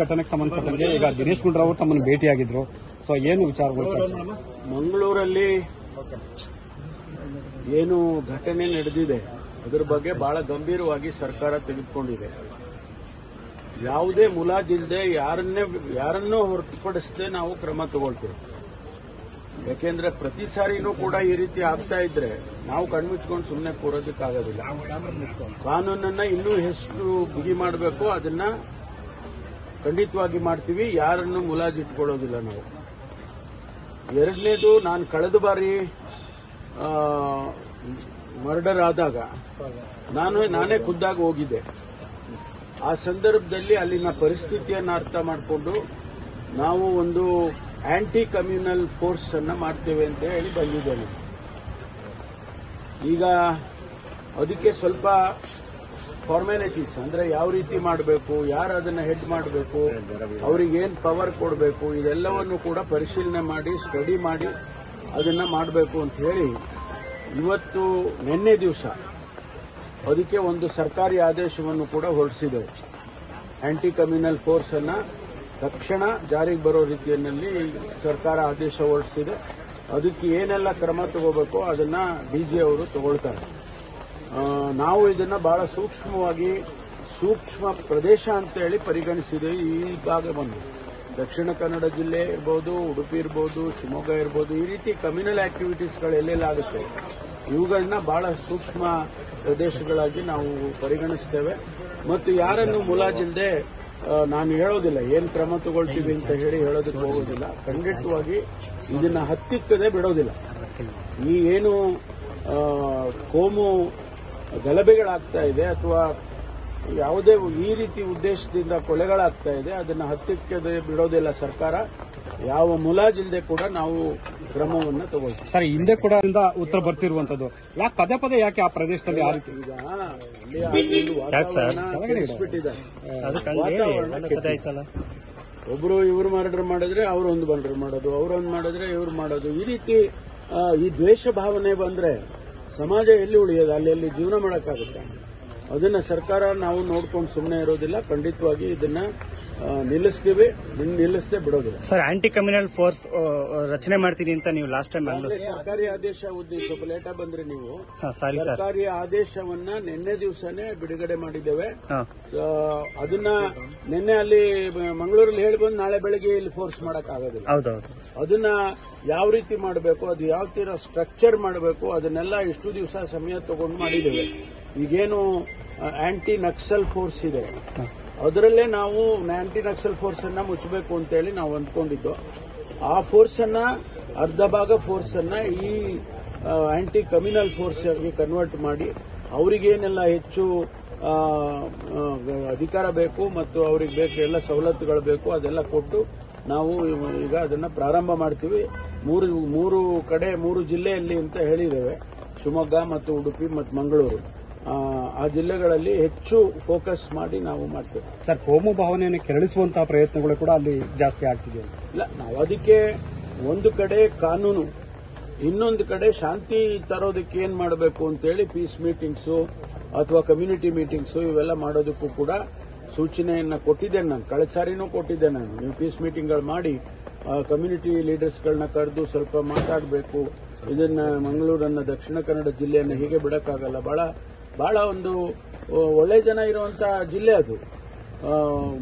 ಘಟನೆಗೆ ಸಂಬಂಧಪಟ್ಟಂಗೆ ಈಗ ದಿನೇಶ್ ಗುಂಡೂರಾವ್ ತಮ್ಮನ್ನು ಭೇಟಿಯಾಗಿದ್ರು. ಸೊ ಏನು ವಿಚಾರಗಳು? ಮಂಗಳೂರಲ್ಲಿ ಏನು ಘಟನೆ ನಡೆದಿದೆ ಅದರ ಬಗ್ಗೆ ಬಹಳ ಗಂಭೀರವಾಗಿ ಸರ್ಕಾರ ತೆಗೆದುಕೊಂಡಿದೆ. ಯಾವುದೇ ಮುಲಾಜಿಲ್ಲದೆ ಯಾರನ್ನೂ ಹೊರತುಪಡಿಸದೆ ನಾವು ಕ್ರಮ ತಗೊಳ್ತೇವೆ. ಯಾಕೆಂದ್ರೆ ಪ್ರತಿ ಸಾರಿನೂ ಕೂಡ ಈ ರೀತಿ ಆಗ್ತಾ ಇದ್ರೆ ನಾವು ಕಣ್ಮುಚ್ಕೊಂಡು ಸುಮ್ಮನೆ ಕೂರೋದಕ್ಕಾಗೋದಿಲ್ಲ. ಕಾನೂನನ್ನ ಇನ್ನೂ ಎಷ್ಟು ಬಿಗಿ ಮಾಡಬೇಕು ಅದನ್ನ ಖಂಡಿತವಾಗಿ ಮಾಡ್ತೀವಿ. ಯಾರನ್ನು ಮುಲಾಜಿಟ್ಕೊಳ್ಳೋದಿಲ್ಲ ನಾವು. ಎರಡನೇದು, ನಾನು ಕಳೆದ ಬಾರಿ ಮರ್ಡರ್ ಆದಾಗ ನಾನೇ ಖುದ್ದಾಗಿ ಹೋಗಿದ್ದೆ. ಆ ಸಂದರ್ಭದಲ್ಲಿ ಅಲ್ಲಿನ ಪರಿಸ್ಥಿತಿಯನ್ನು ಅರ್ಥ ಮಾಡಿಕೊಂಡು ನಾವು ಒಂದು ಆಂಟಿ ಕಮ್ಯುನಲ್ ಫೋರ್ಸ್ ಅನ್ನ ಮಾಡ್ತೇವೆ ಅಂತ ಹೇಳಿ ಬಂದಿದ್ದೇನೆ. ಈಗ ಅದಕ್ಕೆ ಸ್ವಲ್ಪ ಫಾರ್ಮ್ಯಾಲಿಟೀಸ್ ಅಂದ್ರೆ ಯಾವ ರೀತಿ ಮಾಡಬೇಕು, ಯಾರು ಅದನ್ನ ಹೆಡ್ ಮಾಡಬೇಕು, ಅವ್ರಿಗೆ ಏನ್ ಪವರ್ ಕೊಡಬೇಕು, ಇದೆಲ್ಲವನ್ನು ಕೂಡ ಪರಿಶೀಲನೆ ಮಾಡಿ ಸ್ಟಡಿ ಮಾಡಿ ಅದನ್ನ ಮಾಡಬೇಕು ಅಂತ ಹೇಳಿ ಇವತ್ತು ನಿನ್ನೆ ದಿವಸ ಅದಕ್ಕೆ ಒಂದು ಸರ್ಕಾರಿ ಆದೇಶವನ್ನು ಕೂಡ ಹೊರಡಿಸಿದ್ದೇವೆ. ಆಂಟಿ ಕಮ್ಯುನಲ್ ಫೋರ್ಸ್ ಅನ್ನ ತಕ್ಷಣ ಜಾರಿಗೆ ಬರೋ ರೀತಿಯಲ್ಲಿ ಸರ್ಕಾರ ಆದೇಶ ಹೊರಡಿಸಿದೆ. ಅದಕ್ಕೆ ಏನೆಲ್ಲ ಕ್ರಮ ತಗೋಬೇಕು ಅದನ್ನ ಡಿಜಿ ಅವರು ತಗೊಳ್ತಾರೆ. ನಾವು ಇದನ್ನ ಬಹಳ ಸೂಕ್ಷ್ಮವಾಗಿ ಸೂಕ್ಷ್ಮ ಪ್ರದೇಶ ಅಂತ ಹೇಳಿ ಪರಿಗಣಿಸಿದೆ. ಈ ಭಾಗ ಬಂದು ದಕ್ಷಿಣ ಕನ್ನಡ ಜಿಲ್ಲೆ ಇರ್ಬೋದು, ಉಡುಪಿ ಇರ್ಬೋದು, ಶಿವಮೊಗ್ಗ ಇರ್ಬೋದು, ಈ ರೀತಿ ಕಮ್ಯುನಲ್ ಆಕ್ಟಿವಿಟೀಸ್ಗಳು ಎಲ್ಲೆಲ್ಲಾಗುತ್ತೆ ಇವುಗಳನ್ನ ಬಹಳ ಸೂಕ್ಷ್ಮ ಪ್ರದೇಶಗಳಾಗಿ ನಾವು ಪರಿಗಣಿಸ್ತೇವೆ. ಮತ್ತು ಯಾರನ್ನು ಮುಲಾಜಿಲ್ಲದೆ ನಾನು ಹೇಳೋದಿಲ್ಲ ಏನು ಕ್ರಮ ತಗೊಳ್ತೀವಿ ಅಂತ ಹೇಳಿ ಹೇಳೋದಕ್ಕೆ ಹೋಗೋದಿಲ್ಲ. ಖಂಡಿತವಾಗಿ ಇದನ್ನ ಹತ್ತಿಕ್ಕದೆ ಬಿಡೋದಿಲ್ಲ. ಈ ಏನು ಕೋಮು ಗಲಭೆಗಳಾಗ್ತಾ ಇದೆ ಅಥವಾ ಯಾವುದೇ ಈ ರೀತಿ ಉದ್ದೇಶದಿಂದ ಕೊಲೆಗಳಾಗ್ತಾ ಇದೆ ಅದನ್ನ ಹತ್ತಿಕ್ಕದೆ ಬಿಡೋದಿಲ್ಲ ಸರ್ಕಾರ. ಯಾವ ಮುಲಾಜಿಲ್ಲದೆ ಕೂಡ ನಾವು ಕ್ರಮವನ್ನು ತಗೊಳ್ತೀವಿ. ಸರ್, ಹಿಂದೆ ಕೂಡ ಉತ್ತರ ಬರ್ತಿರುವಂತದ್ದು ಯಾಕೆ ಪದೇ ಪದೇ ಯಾಕೆ ಆ ಪ್ರದೇಶದಲ್ಲಿ ಆ ರೀತಿ ಒಬ್ರು ಇವ್ರು ಮರ್ಡರ್ ಮಾಡಿದ್ರೆ ಅವರೊಂದು ಮರ್ಡರ್ ಮಾಡೋದು, ಅವರೊಂದು ಮಾಡಿದ್ರೆ ಇವ್ರು ಮಾಡೋದು, ಈ ರೀತಿ ಈ ದ್ವೇಷ ಭಾವನೆ ಬಂದ್ರೆ ಸಮಾಜ ಎಲ್ಲಿ ಉಳಿಯೋದು, ಅಲ್ಲಿ ಜೀವನ ಮಾಡೋಕ್ಕಾಗುತ್ತೆ. ಅದನ್ನ ಸರ್ಕಾರ ನಾವು ನೋಡ್ಕೊಂಡು ಸುಮ್ಮನೆ ಇರೋದಿಲ್ಲ. ಖಂಡಿತವಾಗಿ ಇದನ್ನ ನಿಲ್ಲಿಸ್ತೀವಿ, ನಿಲ್ಲಿಸದೆ ಬಿಡೋದಿಲ್ಲ. ಸರ್, ಆಂಟಿ ಕಮ್ಯುನಲ್ ಫೋರ್ಸ್ ರಚನೆ ಮಾಡ್ತೀನಿ ಅಂತ ನೀವು ಲಾಸ್ಟ್ ಟೈಮ್ ಸರ್ಕಾರಿ ಆದೇಶ ಸ್ವಲ್ಪ ಲೇಟ್ ಬಂದ್ರೆ ನೀವು ಸರ್ಕಾರಿ ಆದೇಶವನ್ನ ನಿನ್ನೆ ದಿವಸನೇ ಬಿಡುಗಡೆ ಮಾಡಿದ್ದೇವೆ. ಅದನ್ನ ನಿನ್ನೆ ಅಲ್ಲಿ ಮಂಗಳೂರಲ್ಲಿ ಹೇಳಿ ಬಂದು ನಾಳೆ ಬೆಳಗ್ಗೆ ಇಲ್ಲಿ ಫೋರ್ಸ್ ಮಾಡಕ್ ಆಗೋದಿಲ್ಲ. ಅದನ್ನ ಯಾವ ರೀತಿ ಮಾಡಬೇಕು, ಅದು ಯಾವ ತೀರ ಸ್ಟ್ರಕ್ಚರ್ ಮಾಡಬೇಕು, ಅದನ್ನೆಲ್ಲ ಎಷ್ಟು ದಿವಸ ಸಮಯ ತಗೊಂಡು ಮಾಡಿದ್ದೇವೆ. ಈಗೇನು ಆಂಟಿ ನಕ್ಸಲ್ ಫೋರ್ಸ್ ಇದೆ ಅದರಲ್ಲೇ ನಾವು ಆಂಟಿ ನಕ್ಸಲ್ ಫೋರ್ಸ್ ಅನ್ನ ಮುಚ್ಚಬೇಕು ಅಂತೇಳಿ ನಾವು ಅಂದ್ಕೊಂಡಿದ್ದು. ಆ ಫೋರ್ಸ್ ಅನ್ನ ಅರ್ಧ ಭಾಗ ಫೋರ್ಸ್ ಅನ್ನ ಈ ಆಂಟಿ ಕಮ್ಯುನಲ್ ಫೋರ್ಸ್ ಆಗಿ ಕನ್ವರ್ಟ್ ಮಾಡಿ ಅವರಿಗೇನೆಲ್ಲ ಹೆಚ್ಚು ಅಧಿಕಾರ ಬೇಕು ಮತ್ತು ಅವ್ರಿಗೆ ಬೇಕು ಎಲ್ಲ ಸವಲತ್ತುಗಳು ಬೇಕು ಅದೆಲ್ಲ ಕೊಟ್ಟು ನಾವು ಈಗ ಅದನ್ನ ಪ್ರಾರಂಭ ಮಾಡ್ತೀವಿ. ಮೂರು ಜಿಲ್ಲೆಯಲ್ಲಿ ಅಂತ ಹೇಳಿದ್ದೇವೆ, ಶಿವಮೊಗ್ಗ ಮತ್ತು ಉಡುಪಿ ಮತ್ತು ಮಂಗಳೂರು. ಆ ಜಿಲ್ಲೆಗಳಲ್ಲಿ ಹೆಚ್ಚು ಫೋಕಸ್ ಮಾಡಿ ನಾವು ಮಾಡ್ತೇವೆ. ಸರ್, ಕೋಮು ಭಾವನೆಯನ್ನು ಕೆರಳಿಸುವಂತಹ ಪ್ರಯತ್ನಗಳು ಕೂಡ ಅಲ್ಲಿ ಜಾಸ್ತಿ ಆಗ್ತಿದೆ. ಇಲ್ಲ, ನಾವು ಅದಕ್ಕೆ ಒಂದು ಕಡೆ ಕಾನೂನು, ಇನ್ನೊಂದು ಕಡೆ ಶಾಂತಿ ತರೋದಕ್ಕೆ ಏನ್ ಮಾಡಬೇಕು ಅಂತೇಳಿ ಪೀಸ್ ಮೀಟಿಂಗ್ಸು ಅಥವಾ ಕಮ್ಯುನಿಟಿ ಮೀಟಿಂಗ್ಸು ಇವೆಲ್ಲ ಮಾಡೋದಕ್ಕೂ ಕೂಡ ಸೂಚನೆಯನ್ನ ಕೊಟ್ಟಿದ್ದೇನೆ. ನಾನು ಕಳೆದ ಸಾರಿನೂ ಕೊಟ್ಟಿದ್ದೆ. ನೀವು ಪೀಸ್ ಮೀಟಿಂಗ್ಗಳು ಮಾಡಿ ಕಮ್ಯುನಿಟಿ ಲೀಡರ್ಸ್ಗಳನ್ನ ಕರೆದು ಸ್ವಲ್ಪ ಮಾತಾಡಬೇಕು. ಇದನ್ನ ಮಂಗಳೂರನ್ನ ದಕ್ಷಿಣ ಕನ್ನಡ ಜಿಲ್ಲೆಯನ್ನ ಹೀಗೆ ಬಿಡಕ್ಕಾಗಲ್ಲ. ಬಹಳ ಒಂದು ಒಳ್ಳೆ ಜನ ಇರುವಂತ ಜಿಲ್ಲೆ ಅದು.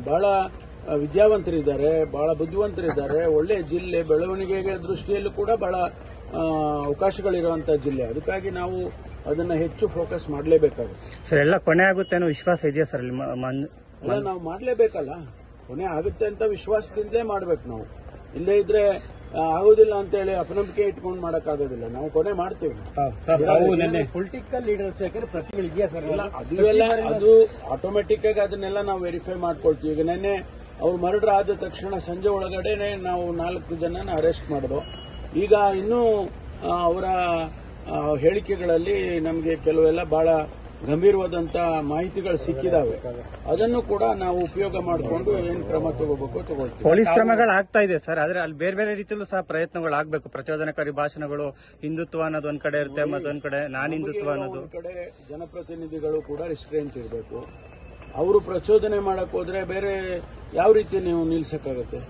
ಬಹಳ ವಿದ್ಯಾವಂತರಿದ್ದಾರೆ, ಬಹಳ ಬುದ್ಧಿವಂತರಿದ್ದಾರೆ. ಒಳ್ಳೆ ಜಿಲ್ಲೆ, ಬೆಳವಣಿಗೆಗೆ ದೃಷ್ಟಿಯಲ್ಲೂ ಕೂಡ ಬಹಳ ಅವಕಾಶಗಳಿರುವಂತಹ ಜಿಲ್ಲೆ. ಅದಕ್ಕಾಗಿ ನಾವು ಅದನ್ನ ಹೆಚ್ಚು ಫೋಕಸ್ ಮಾಡಲೇಬೇಕಾಗುತ್ತೆ. ಸರ್, ಎಲ್ಲ ಕೊನೆ ಆಗುತ್ತೆ ಅನ್ನೋ ವಿಶ್ವಾಸ ಇದೆಯಾ ಸರ್? ನಾವು ಮಾಡಲೇಬೇಕಲ್ಲ, ಕೊನೆ ಆಗುತ್ತೆ ಅಂತ ವಿಶ್ವಾಸದಿಂದಲೇ ಮಾಡ್ಬೇಕು. ನಾವು ಇಲ್ಲೇ ಇದ್ರೆ ಆಗೋದಿಲ್ಲ ಅಂತ ಹೇಳಿ ಅಪನಂಬಿಕೆ ಇಟ್ಕೊಂಡು ಮಾಡಕ್ಕಾಗೋದಿಲ್ಲ. ನಾವು ಕೊನೆ ಮಾಡ್ತೀವಿ. ಪೊಲಿಟಿಕಲ್ ಲೀಡರ್ಸ್ ಯಾಕಂದ್ರೆ ಪ್ರತಿಗಳಿದೆಯಾ ಸರ್? ಅದು ಆಟೋಮೆಟಿಕ್ ಆಗಿ ಅದನ್ನೆಲ್ಲ ನಾವು ವೆರಿಫೈ ಮಾಡ್ಕೊಳ್ತೀವಿ. ಈಗ ನೆನ್ನೆ ಅವ್ರು ಮರ್ಡರ್ ಆದ ತಕ್ಷಣ ಸಂಜೆ ಒಳಗಡೆನೆ ನಾವು 4 ಜನನ ಅರೆಸ್ಟ್ ಮಾಡಿದ್ವು. ಈಗ ಇನ್ನೂ ಅವರ ಹೇಳಿಕೆಗಳಲ್ಲಿ ನಮಗೆ ಕೆಲವೆಲ್ಲ ಬಹಳ ಗಂಭೀರವಾದಂತಹ ಮಾಹಿತಿಗಳು ಸಿಕ್ಕಿದಾವೆ. ಅದನ್ನು ಕೂಡ ನಾವು ಉಪಯೋಗ ಮಾಡಿಕೊಂಡು ಏನ್ ಕ್ರಮ ತಗೋಬೇಕು ತಗೊಳ್ತೀವಿ. ಪೊಲೀಸ್ ಕ್ರಮಗಳು ಆಗ್ತಾ ಇದೆ ಸರ್, ಆದ್ರೆ ಅಲ್ಲಿ ಬೇರೆ ಬೇರೆ ರೀತಿಯಲ್ಲೂ ಸಹ ಪ್ರಯತ್ನಗಳು ಆಗ್ಬೇಕು. ಪ್ರಚೋದನಕಾರಿ ಭಾಷಣಗಳು, ಹಿಂದುತ್ವ ಅನ್ನೋದು ಒಂದ್ ಕಡೆ ಇರುತ್ತೆ, ಮತ್ತೊಂದ್ ಕಡೆ ನಾನ್ ಹಿಂದುತ್ವ ಅನ್ನೋದು. ಒಂದ್ ಕಡೆ ಜನಪ್ರತಿನಿಧಿಗಳು ಕೂಡ ರಿಸ್ಟ್ರೇಂಟ್ ಇರಬೇಕು. ಅವರು ಪ್ರಚೋದನೆ ಮಾಡಕ್ ಹೋದ್ರೆ ಬೇರೆ ಯಾವ ರೀತಿ ನೀವು ನಿಲ್ಸಕ್ಕಾಗತ್ತೆ?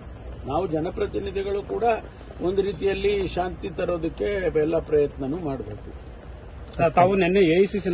ನಾವು ಜನಪ್ರತಿನಿಧಿಗಳು ಕೂಡ ಒಂದು ರೀತಿಯಲ್ಲಿ ಶಾಂತಿ ತರೋದಕ್ಕೆ ಎಲ್ಲ ಪ್ರಯತ್ನನೂ ಮಾಡಬೇಕು. ತಾವು ನಿನ್ನೆ ಎಐಸಿಸಿ